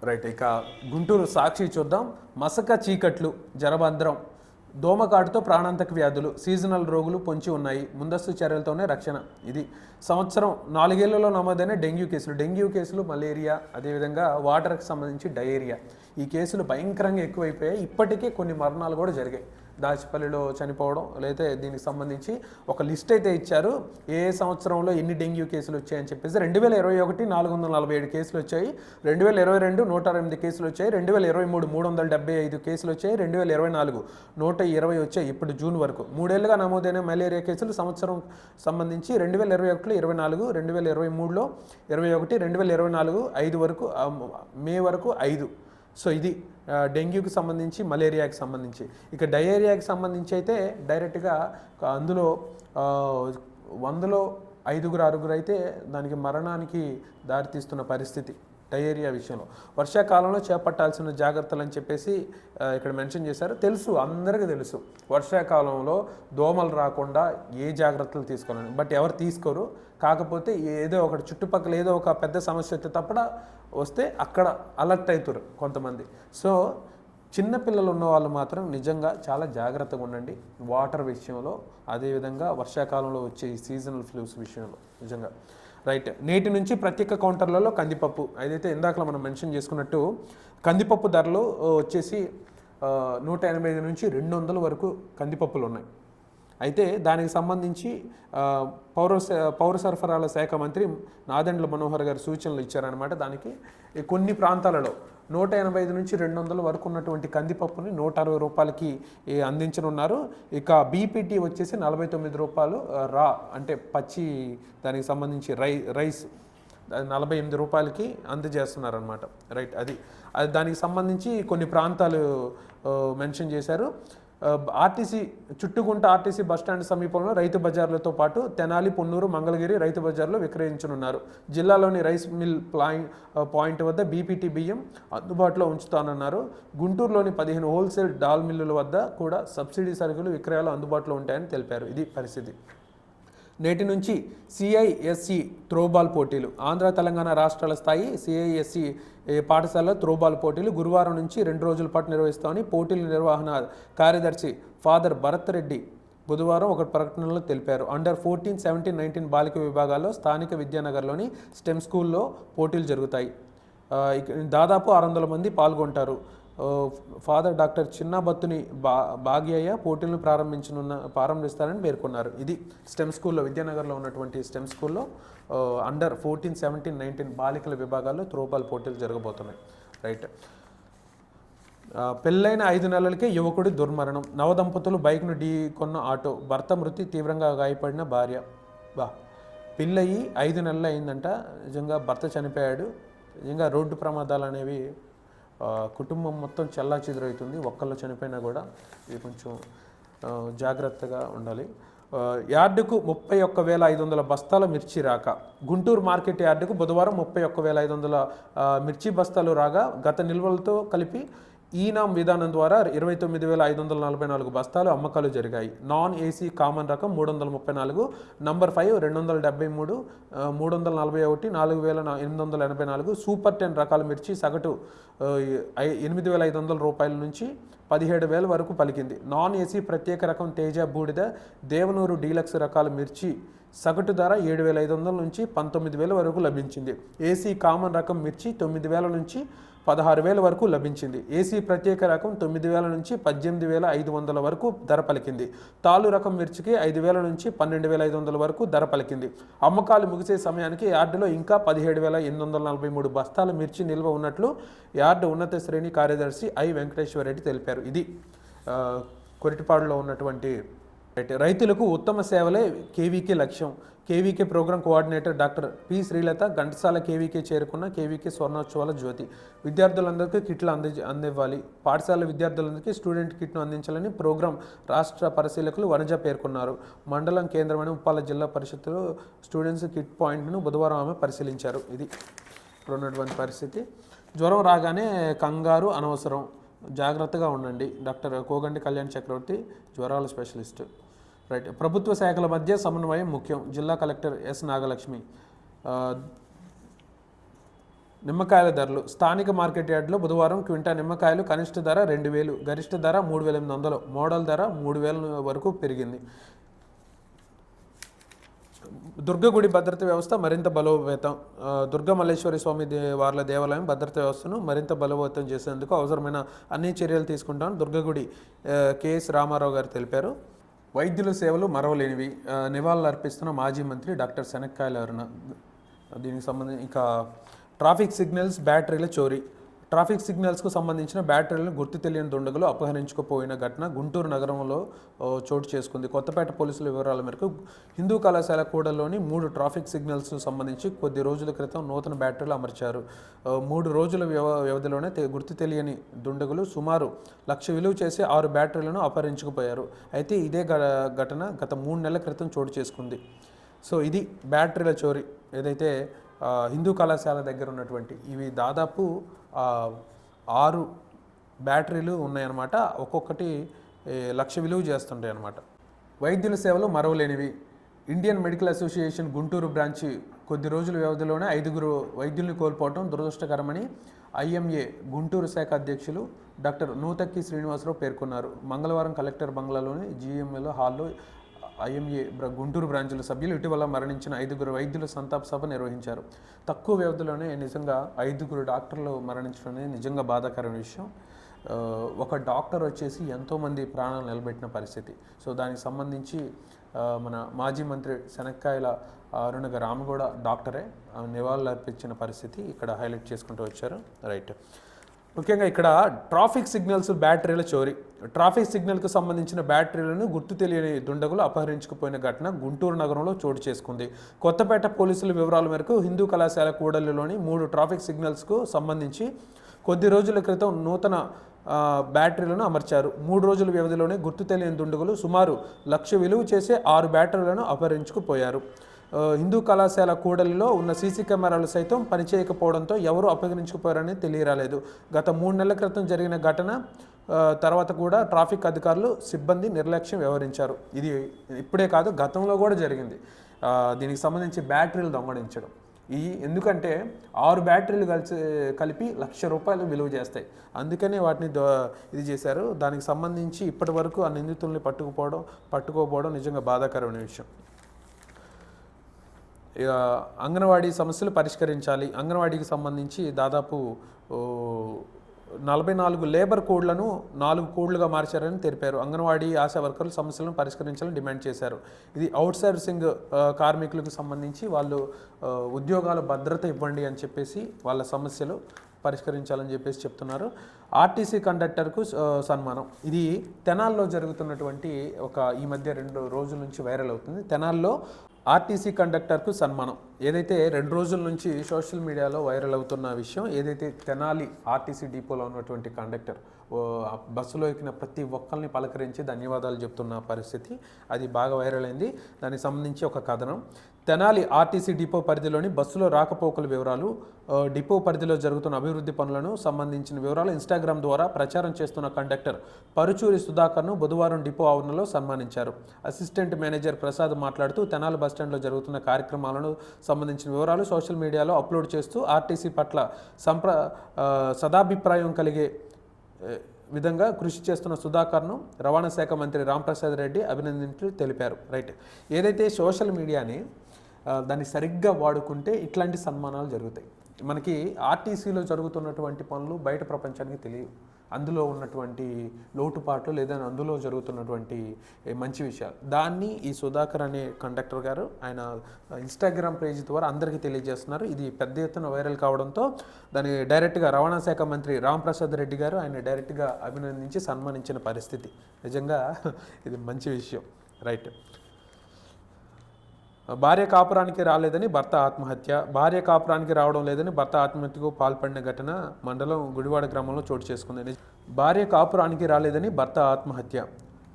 Right. ఇక గుంటూరు సాక్షి చూద్దాం. మసక చీకట్లు, జరభద్రం, దోమకాటుతో ప్రాణాంతక వ్యాధులు, సీజనల్ రోగులు పొంచి ఉన్నాయి, ముందస్తు చర్యలతోనే రక్షణ. ఇది సంవత్సరం 4 ఏళ్లలో నమోదైన డెంగ్యూ కేసులు, మలేరియా, అదేవిధంగా వాటర్కి సంబంధించి డయేరియా, ఈ కేసులు భయంకరంగా ఎక్కువైపోయాయి. ఇప్పటికే కొన్ని మరణాలు కూడా జరిగాయి. దాచిపల్లిలో చనిపోవడం, లేదా దీనికి సంబంధించి ఒక లిస్ట్ అయితే ఇచ్చారు. ఏ సంవత్సరంలో ఎన్ని డెంగ్యూ కేసులు వచ్చాయని చెప్పేసి 2021 447 కేసులు వచ్చాయి, 2022 108 కేసులు వచ్చాయి, 2023 375 కేసులు వచ్చాయి, 2024 120 వచ్చాయి. ఇప్పుడు జూన్ వరకు 3 ఏళ్లుగా నమోదైన మలేరియా కేసులు సంవత్సరం సంబంధించి 2021లో 24, 2023లో 21, 2024 5 వరకు, మే వరకు 5. సో ఇది డెంగ్యూకి సంబంధించి, మలేరియాకి సంబంధించి. ఇక డయేరియాకి సంబంధించి అయితే డైరెక్ట్గా అందులో 100లో 5-6 అయితే దానికి మరణానికి దారితీస్తున్న పరిస్థితి డయేరియా విషయంలో. వర్షాకాలంలో చేపట్టాల్సిన జాగ్రత్తలు అని చెప్పేసి ఇక్కడ మెన్షన్ చేశారు. తెలుసు, అందరికీ తెలుసు వర్షాకాలంలో దోమలు రాకుండా ఏ జాగ్రత్తలు తీసుకోవాలని. బట్ ఎవరు తీసుకోరు. కాకపోతే ఏదో ఒకటి చుట్టుపక్కల ఏదో ఒక పెద్ద సమస్య వస్తే తప్పడ వస్తే అక్కడ అలర్ట్ అవుతారు కొంతమంది. సో చిన్నపిల్లలు ఉన్న వాళ్ళు మాత్రం నిజంగా చాలా జాగ్రత్తగా ఉండండి వాటర్ విషయంలో, అదేవిధంగా వర్షాకాలంలో వచ్చే సీజనల్ ఫ్లూస్ విషయంలో నిజంగా. రైట్. నేటి నుంచి ప్రత్యేక కౌంటర్లలో కందిపప్పు, ఏదైతే ఇందాకలో మనం మెన్షన్ చేసుకున్నట్టు కందిపప్పు ధరలు వచ్చేసి 185 నుంచి 200 వరకు కందిపప్పులు ఉన్నాయి. అయితే దానికి సంబంధించి పౌర సరఫరాల శాఖ మంత్రి నాదెండ్ల మనోహర్ గారు సూచనలు ఇచ్చారనమాట. దానికి కొన్ని ప్రాంతాలలో 185 నుంచి 200 వరకు ఉన్నటువంటి కందిపప్పుని 160 రూపాయలకి అందించనున్నారు. ఇక బీపీటీ వచ్చేసి 49 రూపాయలు, రా అంటే పచ్చి దానికి సంబంధించి రైస్ 48 రూపాయలకి అందజేస్తున్నారనమాట. రైట్. అది దానికి సంబంధించి కొన్ని ప్రాంతాలు మెన్షన్ చేశారు. ఆర్టీసీ చుట్టుగుంట ఆర్టీసీ బస్టాండ్ సమీపంలో రైతు బజార్లతో పాటు తెనాలి, పొన్నూరు, మంగళగిరి రైతు బజార్లో విక్రయించనున్నారు. జిల్లాలోని రైస్ మిల్ పాయింట్ వద్ద బీపీటీ బియ్యం అందుబాటులో ఉంచుతానన్నారు. గుంటూరులోని 15 హోల్సేల్ డాల్ మిల్లుల వద్ద కూడా సబ్సిడీ సరుకులు విక్రయాలు అందుబాటులో ఉంటాయని తెలిపారు. ఇది పరిస్థితి. నేటి నుంచి సిఐఎస్సి త్రోబాల్ పోటీలు, ఆంధ్ర తెలంగాణ రాష్ట్రాల స్థాయి సిఐఎస్సి పాఠశాలలో త్రోబాల్ పోటీలు గురువారం నుంచి 2 రోజుల పాటు నిర్వహిస్తామని పోటీల నిర్వహణ కార్యదర్శి ఫాదర్ భరత్ రెడ్డి బుధవారం ఒక ప్రకటనలో తెలిపారు. అండర్ 14, 17, 19 బాలిక విభాగాల్లో స్థానిక విద్యానగర్లోని స్టెమ్ స్కూల్లో పోటీలు జరుగుతాయి. దాదాపు 600 మంది పాల్గొంటారు. ఫాదర్ డాక్టర్ చిన్నబత్తుని భాగ్యయ్య పోటీలను ప్రారంభిస్తారని పేర్కొన్నారు. ఇది స్టెమ్ స్కూల్లో, విద్యానగర్లో ఉన్నటువంటి స్టెమ్ స్కూల్లో అండర్ 14, 17, 19 బాలికల విభాగాల్లో త్రోబాల్ పోటీలు జరగబోతున్నాయి. రైట్. పెళ్ళైన 5 నెలలకే యువకుడి దుర్మరణం, నవదంపతులు బైక్ను ఢీకొన్న ఆటో, భర్త మృతి, తీవ్రంగా గాయపడిన భార్య. పెళ్ళయి 5 నెలలు అయిందంట. నిజంగా భర్త చనిపోయాడు. నిజంగా రోడ్డు ప్రమాదాలు అనేవి కుటుంబం మొత్తం చెల్లా చెదురవుతుంది. ఒక్కళ్ళు చనిపోయినా కూడా ఇది కొంచెం జాగ్రత్తగా ఉండాలి. యార్డుకు 31,500 బస్తాల మిర్చి రాక, గుంటూరు మార్కెట్ యార్డుకు బుధవారం 31,500 మిర్చి బస్తాలు రాగా గత నిల్వలతో కలిపి ఈనాం విధానం ద్వారా 29,544 బస్తాలు అమ్మకాలు జరిగాయి. నాన్ ఏసీ కామన్ రకం 334, నంబర్ 5 273, 341, 4,884, సూపర్ 10 రకాల మిర్చి సగటు 8,500 రూపాయల నుంచి 17,000 వరకు పలికింది. నాన్ ఏసీ ప్రత్యేక రకం తేజ బూడిద, దేవనూరు డీలక్స్ రకాల మిర్చి సగటు ధర 7,500 నుంచి 19,000 వరకు లభించింది. ఏసీ కామన్ రకం మిర్చి 9,000 నుంచి 16,000 వరకు లభించింది. ఏసీ ప్రత్యేక రకం 9,000 నుంచి 18,500 వరకు ధర పలికింది. తాలు రకం మిర్చికి 5,000 నుంచి 12,500 వరకు ధర పలికింది. అమ్మకాలు ముగిసే సమయానికి యార్డులో ఇంకా 17,843 బస్తాల మిర్చి నిల్వ ఉన్నట్లు యార్డు ఉన్నత శ్రేణి కార్యదర్శి ఐ వెంకటేశ్వరరెడ్డి తెలిపారు. ఇది కొరిటిపాడులో ఉన్నటువంటి రైతులకు ఉత్తమ సేవలే కేవీకే లక్ష్యం. KVK programme coordinator doctor P Srilatha Ghantasala KVK చేరుకున్న కేవీకే స్వర్ణోత్సవాల జ్యోతి. విద్యార్థులందరికీ కిట్లు అందివ్వాలి. పాఠశాల విద్యార్థులందరికీ స్టూడెంట్ కిట్ను అందించాలని ప్రోగ్రాం రాష్ట్ర పరిశీలకులు వనజ పేర్కొన్నారు. మండలం కేంద్రమైన ఉప్పాల జిల్లా పరిషత్తులో స్టూడెంట్స్ కిట్ పాయింట్ను బుధవారం ఆమె పరిశీలించారు. ఇది ఇప్పుడున్నటువంటి పరిస్థితి. జ్వరం రాగానే కంగారు అనవసరం, జాగ్రత్తగా ఉండండి. డాక్టర్ కోగంటి కళ్యాణ్ చక్రవర్తి, జ్వరాల స్పెషలిస్ట్. రైట్. ప్రభుత్వ శాఖల మధ్య సమన్వయం ముఖ్యం, జిల్లా కలెక్టర్ ఎస్ నాగలక్ష్మి. నిమ్మకాయల ధరలు స్థానిక మార్కెట్ యార్డ్లో బుధవారం క్వింటా నిమ్మకాయలు కనిష్ట ధర 2,000, గరిష్ట ధర 3,800, మోడల్ ధర 3,000 వరకు పెరిగింది. దుర్గగుడి భద్రత వ్యవస్థ మరింత బలోపేతం. దుర్గమల్లేశ్వరి స్వామి వార్ల దేవాలయం భద్రత వ్యవస్థను మరింత బలోపేతం చేసేందుకు అవసరమైన అన్ని చర్యలు తీసుకుంటామని దుర్గగుడి కెఎస్ రామారావు గారు తెలిపారు. వైద్యుల సేవలు మరవలేనివి, నివాళులర్పిస్తున్న మాజీ మంత్రి డాక్టర్ శనక్కాయల అరుణ. దీనికి సంబంధించి ఇంకా ట్రాఫిక్ సిగ్నల్స్ బ్యాటరీల చోరీ. ట్రాఫిక్ సిగ్నల్స్కు సంబంధించిన బ్యాటరీలను గుర్తు తెలియని దుండగులు అపహరించుకుపోయిన ఘటన గుంటూరు నగరంలో చోటు చేసుకుంది. కొత్తపేట పోలీసుల వివరాల మేరకు హిందూ కళాశాల కూడలోని 3 ట్రాఫిక్ సిగ్నల్స్ సంబంధించి కొద్ది రోజుల క్రితం నూతన బ్యాటరీలు అమర్చారు. 3 రోజుల వ్యవధిలోనే గుర్తు తెలియని దుండగులు సుమారు 1,00,000 విలువ చేసి 6 బ్యాటరీలను అపహరించుకుపోయారు. అయితే ఇదే ఘటన గత 3 నెలల క్రితం చోటు చేసుకుంది. సో ఇది బ్యాటరీల చోరీ ఏదైతే హిందూ కళాశాల దగ్గర ఉన్నటువంటి ఇవి దాదాపు 6 బ్యాటరీలు ఉన్నాయన్నమాట. ఒక్కొక్కటి 1,00,000 విలువ చేస్తుంటాయి అన్నమాట. వైద్యుల సేవలు మరవలేనివి. Indian medical association Guntur branch కొద్ది రోజుల వ్యవధిలోనే 5 వైద్యుల్ని కోల్పోవడం దురదృష్టకరమని ఐఎంఏ గుంటూరు శాఖ అధ్యక్షులు డాక్టర్ నూతక్కి శ్రీనివాసరావు పేర్కొన్నారు. మంగళవారం కలెక్టర్ బంగ్లాలోని జీఎంఏలో హాల్లో ఐఎంఏ గుంటూరు బ్రాంచుల సభ్యులు ఇటీవల మరణించిన 5 వైద్యుల సంతాప సభ నిర్వహించారు. తక్కువ వ్యవధిలోనే నిజంగా 5 డాక్టర్లు మరణించడం అనేది నిజంగా బాధాకరమైన విషయం. ఒక డాక్టర్ వచ్చేసి ఎంతోమంది ప్రాణాలు నిలబెట్టిన పరిస్థితి. సో దానికి సంబంధించి మన మాజీ మంత్రి శనక్కాయల అరుణ గారు ఆమె కూడా డాక్టరే, నివాళులు అర్పించిన పరిస్థితి ఇక్కడ హైలైట్ చేసుకుంటూ వచ్చారు. రైట్. ముఖ్యంగా ఇక్కడ ట్రాఫిక్ సిగ్నల్స్ బ్యాటరీల చోరీ. ట్రాఫిక్ సిగ్నల్కు సంబంధించిన బ్యాటరీలను గుర్తు తెలియని దుండగులు అపహరించుకుపోయిన ఘటన గుంటూరు నగరంలో చోటు చేసుకుంది. కొత్తపేట పోలీసుల వివరాల మేరకు హిందూ కళాశాల కూడలిలోని 3 ట్రాఫిక్ సిగ్నల్స్కు సంబంధించి కొద్ది రోజుల క్రితం నూతన బ్యాటరీలను అమర్చారు. 3 రోజుల వ్యవధిలోనే గుర్తు తెలియని దుండగులు సుమారు 1,00,000 విలువ చేసే 6 బ్యాటరీలను అపహరించుకుపోయారు. హిందూ కళాశాల కూడలిలో ఉన్న సీసీ కెమెరాలు సైతం పనిచేయకపోవడంతో ఎవరు అపహరించుకుపోయారని తెలియరాలేదు. గత 3 నెలల క్రితం జరిగిన ఘటన తర్వాత కూడా ట్రాఫిక్ అధికారులు సిబ్బంది నిర్లక్ష్యం వ్యవహరించారు. ఇది ఇప్పుడే కాదు, గతంలో కూడా జరిగింది. దీనికి సంబంధించి బ్యాటరీలు దొంగలించడం. ఎందుకంటే 6 బ్యాటరీలు కలిపి 1,00,000 రూపాయలు విలువ చేస్తాయి. అందుకనే వాటిని ఇది చేశారు. దానికి సంబంధించి ఇప్పటి వరకు ఆ నిందితుల్ని పట్టుకోపోవడం నిజంగా బాధాకరమైన విషయం. ఇక అంగన్వాడీ సమస్యలు పరిష్కరించాలి. అంగన్వాడీకి సంబంధించి దాదాపు 44 లేబర్ కోడ్లను 4 కోడ్లుగా మార్చారని తెలిపారు. అంగన్వాడీ ఆశా వర్కర్లు సమస్యలను పరిష్కరించాలని డిమాండ్ చేశారు. ఇది అవుట్సోర్సింగ్ కార్మికులకు సంబంధించి వాళ్ళు ఉద్యోగాల భద్రత ఇవ్వండి అని చెప్పేసి వాళ్ళ సమస్యలు పరిష్కరించాలని చెప్పేసి చెప్తున్నారు. ఆర్టీసీ కండక్టర్కు సన్మానం. ఇది తెనాల్లో జరుగుతున్నటువంటి ఈ మధ్య 2 రోజుల నుంచి వైరల్ అవుతుంది. తెనాల్లో ఆర్టీసీ కండక్టర్కు సన్మానం ఏదైతే 2 రోజుల నుంచి సోషల్ మీడియాలో వైరల్ అవుతున్న విషయం ఏదైతే తెనాలి ఆర్టీసీ డిపోలో ఉన్నటువంటి కండక్టర్ బస్సులో ఎక్కిన ప్రతి ఒక్కరిని పలకరించి ధన్యవాదాలు చెప్తున్న పరిస్థితి అది బాగా వైరల్ అయింది. దానికి సంబంధించి ఒక కథనం. తెనాలి ఆర్టీసీ డిపో పరిధిలోని బస్సులో రాకపోకల వివరాలు, డిపో పరిధిలో జరుగుతున్న అభివృద్ధి పనులను సంబంధించిన వివరాలు ఇన్స్టాగ్రామ్ ద్వారా ప్రచారం చేస్తున్న కండక్టర్ పరుచూరి సుధాకర్ను బుధవారం డిపో ఆవరణలో సన్మానించారు. అసిస్టెంట్ మేనేజర్ ప్రసాద్ మాట్లాడుతూ తెనాలి బస్టాండ్లో జరుగుతున్న కార్యక్రమాలను సంబంధించిన వివరాలు సోషల్ మీడియాలో అప్లోడ్ చేస్తూ ఆర్టీసీ పట్ల సదాభిప్రాయం కలిగే విధంగా కృషి చేస్తున్న సుధాకర్ను రవాణా శాఖ మంత్రి రాంప్రసాద్ రెడ్డి అభినందించి తెలిపారు. రైట్. ఏదైతే సోషల్ మీడియాని దాన్ని సరిగ్గా వాడుకుంటే ఇట్లాంటి సన్మానాలు జరుగుతాయి. మనకి ఆర్టీసీలో జరుగుతున్నటువంటి పనులు బయట ప్రపంచానికి తెలియవు. అందులో ఉన్నటువంటి లోటుపాట్లు లేదా అందులో జరుగుతున్నటువంటి మంచి విషయాలు దాన్ని ఈ సుధాకర్ అనే కండక్టర్ గారు ఆయన ఇన్స్టాగ్రామ్ పేజ్ ద్వారా అందరికీ తెలియజేస్తున్నారు. ఇది పెద్ద ఎత్తున వైరల్ కావడంతో దాన్ని డైరెక్ట్గా రవాణా శాఖ మంత్రి రాంప్రసాద్ రెడ్డి గారు ఆయన డైరెక్ట్గా అభినందించి సన్మానించిన పరిస్థితి నిజంగా ఇది మంచి విషయం. రైట్. భార్య కాపురానికి రాలేదని భర్త ఆత్మహత్య. భార్య కాపురానికి రావడం లేదని భర్త ఆత్మహత్యకు పాల్పడిన ఘటన మండలం గుడివాడ గ్రామంలో చోటు చేసుకుంది. భార్య కాపురానికి రాలేదని భర్త ఆత్మహత్య.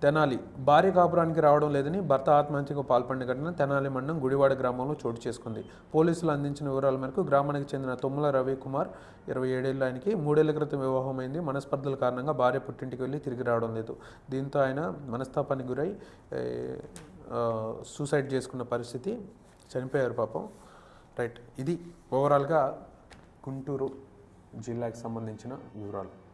తెనాలి. భార్య కాపురానికి రావడం లేదని భర్త ఆత్మహత్యకు పాల్పడిన ఘటన తెనాలి మండలం గుడివాడ గ్రామంలో చోటు చేసుకుంది. పోలీసులు అందించిన వివరాల మేరకు గ్రామానికి చెందిన తుమ్మల రవికుమార్ 27 ఏళ్ల ఆయనకి 3 ఏళ్ల క్రితం వివాహమైంది. మనస్పర్ధల కారణంగా భార్య పుట్టింటికి వెళ్ళి తిరిగి రావడం లేదు. దీంతో ఆయన మనస్తాపానికి గురై సూసైడ్ చేసుకున్న పరిస్థితి, చనిపోయారు పాపం. రైట్. ఇది ఓవరాల్గా గుంటూరు జిల్లాకి సంబంధించిన వివరాలు.